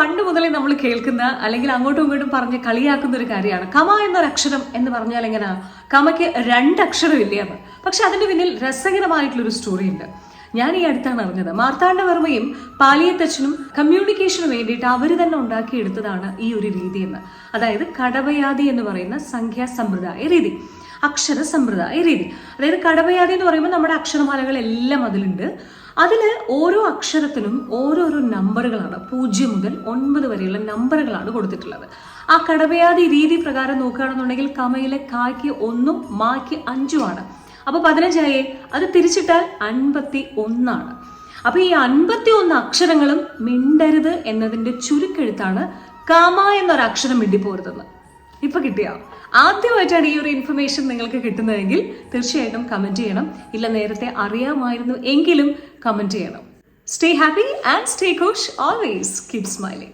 പണ്ട് മുതലേ നമ്മൾ കേൾക്കുന്ന അല്ലെങ്കിൽ അങ്ങോട്ടും ഇങ്ങോട്ടും പറഞ്ഞ് കളിയാക്കുന്ന ഒരു കാര്യമാണ് കമ എന്നൊരക്ഷരം എന്ന് പറഞ്ഞാൽ എങ്ങനെയാ കമയ്ക്ക് രണ്ടക്ഷരമില്ല എന്ന്. പക്ഷെ അതിന്റെ പിന്നിൽ രസകരമായിട്ടുള്ളൊരു സ്റ്റോറി ഉണ്ട്. ഞാൻ ഈ അടുത്താണ് അറിഞ്ഞത്. മാർത്താണ്ഡവർമ്മയും പാലിയത്തച്ഛനും കമ്മ്യൂണിക്കേഷന് വേണ്ടിയിട്ട് അവർ തന്നെ ഉണ്ടാക്കിയെടുത്തതാണ് ഈ ഒരു രീതി എന്ന്. അതായത് കടവയാതി എന്ന് പറയുന്ന സംഖ്യാ സമ്പ്രദായ രീതി, അക്ഷര സമ്പ്രദായ രീതി. അതായത് കടവയാതി എന്ന് പറയുമ്പോൾ നമ്മുടെ അക്ഷരമാലകളെല്ലാം അതിലുണ്ട്. അതിൽ ഓരോ അക്ഷരത്തിനും ഓരോരോ നമ്പറുകളാണ്, 0 മുതൽ 9 വരെയുള്ള നമ്പറുകളാണ് കൊടുത്തിട്ടുള്ളത്. ആ കടവയാതി രീതി പ്രകാരം നോക്കുകയാണെന്നുണ്ടെങ്കിൽ കമയിലെ കായ്ക്ക് 1ഉം മായ്ക്ക് 5ഉം ആണ്. അപ്പൊ 15 അത് തിരിച്ചിട്ടാൽ 51. അപ്പൊ ഈ 51 അക്ഷരങ്ങളും മിണ്ടരുത് എന്നതിന്റെ ചുരുക്കെഴുത്താണ് കാമ എന്നൊരക്ഷരം മിണ്ടിപ്പോരുതെന്ന്. ഇപ്പൊ കിട്ടിയോ? ആദ്യമായിട്ടാണ് ഈ ഒരു ഇൻഫർമേഷൻ നിങ്ങൾക്ക് കിട്ടുന്നതെങ്കിൽ തീർച്ചയായിട്ടും കമന്റ് ചെയ്യണം. ഇല്ല നേരത്തെ അറിയാമായിരുന്നു എങ്കിലും കമന്റ് ചെയ്യണം. Stay happy and stay cool. Always keep smiling.